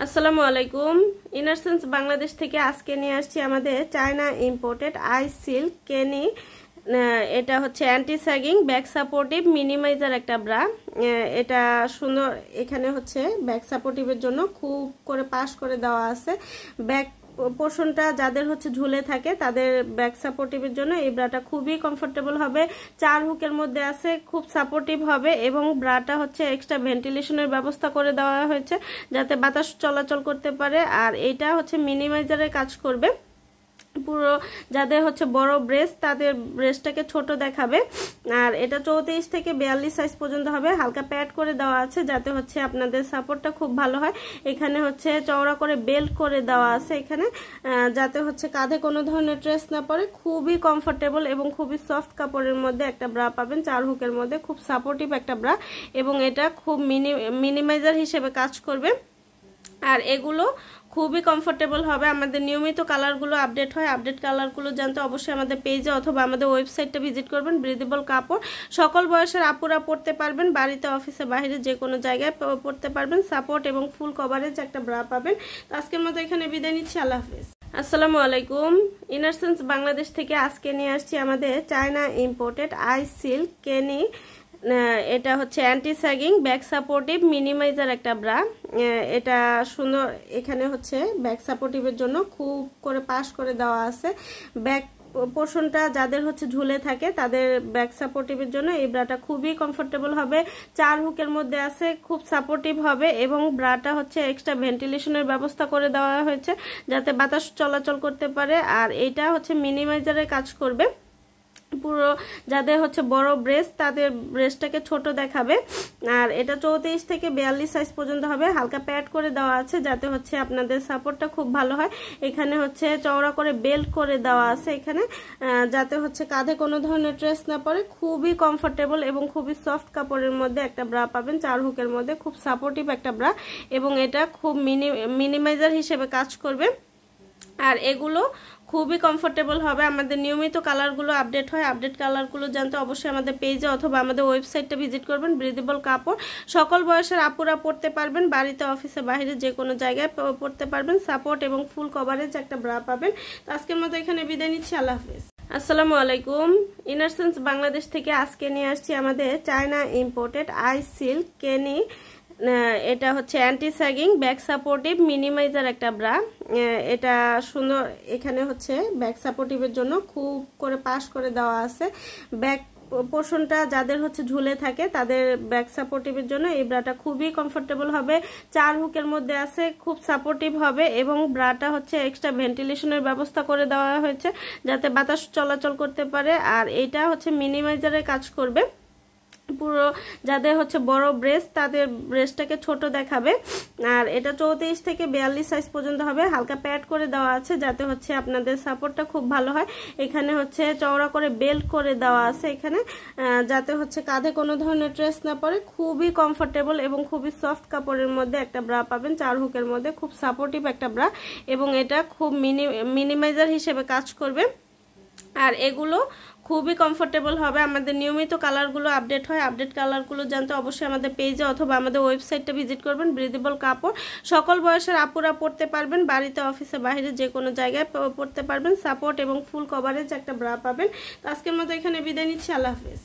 আসসালামু আলাইকুম। ইনারসেন্স বাংলাদেশ থেকে আজকে নিয়ে আসছি আমাদের চায়না ইম্পোর্টেড আই সিল্ক কেনি। এটা হচ্ছে anti sagging back supportive minimiser একটা ব্রা। এটা সুন্দর, এখানে হচ্ছে ব্যাক সাপোর্টিভের জন্য খুব করে পাশ করে দেওয়া আছে। ব্যাক পোর্শনটা যাদের হচ্ছে ঝুলে থাকে তাদের ব্যাক সাপোর্টিভের জন্য এই ব্রাটা খুবই কমফোর্টেবল হবে। 4 হুকের মধ্যে আছে, খুব সাপোর্টিভ হবে এবং ব্রাটা হচ্ছে এক্সট্রা ভেন্টিলেশনের ব্যবস্থা করে দেওয়া হয়েছে যাতে বাতাস চলাচল করতে পারে। আর এটা হচ্ছে মিনিমাইজারের কাজ করবে। পুরো যাদের হচ্ছে বড় ব্রেস্ট তাদের ব্রেস্টটাকে ছোট দেখাবে। আর এটা 34 থেকে 42 সাইজ পর্যন্ত হবে। হালকা প্যাড করে দেওয়া আছে যাতে হচ্ছে আপনাদের সাপোর্টটা খুব ভালো হয়। এখানে হচ্ছে চওড়া করে বেল্ট করে দেওয়া আছে এখানে, যাতে হচ্ছে কাঁধে কোনো ধরনের ট্রেস না পড়ে। খুবই কমফোর্টেবল এবং খুবই সফট কাপড়ের মধ্যে একটা ব্রা পাবেন, 4 হুকের মধ্যে খুব সাপোর্টিভ একটা ব্রা এবং এটা খুব মিনিমাইজার হিসেবে কাজ করবে। আর এগুলো খুবই কমফোর্টেবল হবে। আমাদের নিয়মিত কালারগুলো আপডেট হয়, আপডেট কালারগুলো জানতে অবশ্যই আমাদের পেজে অথবা আমাদের ওয়েবসাইটটা ভিজিট করবেন। ব্রিদেবল কাপড়, সকল বয়সের আপুরা পরতে পারবেন, বাড়িতে অফিসে বাইরে যে কোনো জায়গায় পরতে পারবেন। সাপোর্ট এবং ফুল কভারেজ একটা ব্রা পাবেন। তো আজকের মতো এখানে বিদায় নিচ্ছি, আল্লাহ হাফেজ। আসসালামু আলাইকুম। ইনারসেন্স বাংলাদেশ থেকে আজকে নিয়ে আসছি আমাদের চায়না ইম্পোর্টেড আই সিল্ক কেনি। এটা হচ্ছে anti sagging back supportive minimiser একটা ব্রা। এটা সুন্দর, এখানে হচ্ছে ব্যাক সাপোর্টিভের জন্য খুব করে পাশ করে দেওয়া আছে। ব্যাক পোর্শনটা যাদের হচ্ছে ঝুলে থাকে তাদের ব্যাক সাপোর্টিভের জন্য এই ব্রাটা খুবই কমফোর্টেবল হবে। 4 হুকের মধ্যে আছে, খুব সাপোর্টিভ হবে এবং ব্রাটা হচ্ছে এক্সট্রা ভেন্টিলেশনের ব্যবস্থা করে দেওয়া হয়েছে যাতে বাতাস চলাচল করতে পারে। আর এইটা হচ্ছে মিনিমাইজারের কাজ করবে। পুরো যাদের হচ্ছে বড় ব্রেস্ট তাদের ব্রেস্টটাকে ছোট দেখাবে। আর এটা 34 থেকে 42 সাইজ পর্যন্ত হবে। হালকা প্যাড করে দেওয়া আছে যাতে হচ্ছে আপনাদের সাপোর্টটা খুব ভালো হয়। এখানে হচ্ছে চওড়া করে বেল্ট করে দেওয়া আছে এখানে, যাতে হচ্ছে কাঁধে কোনো ধরনের ট্রেস না পড়ে। খুবই কমফোর্টেবল এবং খুবই সফট কাপড়ের মধ্যে একটা ব্রা পাবেন, 4 হুকের মধ্যে খুব সাপোর্টিভ একটা ব্রা এবং এটা খুব মিনিমাইজার হিসেবে কাজ করবে। আর এগুলো খুবই কমফোর্টেবল হবে। আমাদের নিয়মিত কালারগুলো আপডেট হয়, আপডেট কালারগুলো জানতে অবশ্যই আমাদের পেজে অথবা আমাদের ওয়েবসাইটটা ভিজিট করবেন। ব্রিদেবল কাপড়, সকল বয়সের আপুরা পরতে পারবেন, বাড়িতে অফিসে বাইরে যে কোনো জায়গায় পরতে পারবেন। সাপোর্ট এবং ফুল কভারেজ একটা ব্রা পাবেন। তো আজকের মতো এখানে বিদায় নিচ্ছি, আল্লাহ হাফেজ। আসসালামু আলাইকুম। ইনারসেন্স বাংলাদেশ থেকে আজকে নিয়ে আসছি আমাদের চায়না ইম্পোর্টেড আই সিল্ক কেনি। এটা হচ্ছে anti sagging back supportive minimiser একটা ব্রা। এটা সুন্দর, এখানে হচ্ছে ব্যাক সাপোর্টিভের জন্য খুব করে পাশ করে দেওয়া আছে। ব্যাক পোর্শনটা যাদের হচ্ছে ঝুলে থাকে তাদের ব্যাক সাপোর্টিভের জন্য এই ব্রাটা খুবই কমফোর্টেবল হবে। 4 হুকের মধ্যে আছে, খুব সাপোর্টিভ হবে এবং ব্রাটা হচ্ছে এক্সট্রা ভেন্টিলেশনের ব্যবস্থা করে দেওয়া হয়েছে যাতে বাতাস চলাচল করতে পারে। আর এটা হচ্ছে মিনিমাইজারের কাজ করবে। পুরো যাদের হচ্ছে বড় ব্রেস্ট তাদের ব্রেস্টটাকে ছোট দেখাবে। আর এটা 34 থেকে 42 সাইজ পর্যন্ত হবে। হালকা প্যাড করে দেওয়া আছে যাতে হচ্ছে আপনাদের সাপোর্টটা খুব ভালো হয়। এখানে হচ্ছে চওড়া করে বেল্ট করে দেওয়া আছে এখানে, যাতে হচ্ছে কাঁধে কোনো ধরনের ট্রেস না পড়ে। খুবই কমফোর্টেবল এবং খুবই সফট কাপড়ের মধ্যে একটা ব্রা পাবেন, 4 হুকের মধ্যে খুব সাপোর্টিভ একটা ব্রা এবং এটা খুব মিনিমাইজার হিসেবে কাজ করবে। আর এগুলো খুবই কমফোর্টেবল হবে। আমাদের নিয়মিত কালারগুলো আপডেট হয়, আপডেট কালারগুলো জানতে অবশ্যই আমাদের পেজে অথবা আমাদের ওয়েবসাইটটা ভিজিট করবেন। ব্রিদেবল কাপড়, সকল বয়সের আপুরা পরতে পারবেন, বাড়িতে অফিসে বাইরে যে কোনো জায়গায় পরতে পারবেন। সাপোর্ট এবং ফুল কভারেজ একটা ব্রা পাবেন। তো আজকের মতো এখানে বিদায় নিচ্ছি, আল্লাহ হাফেজ।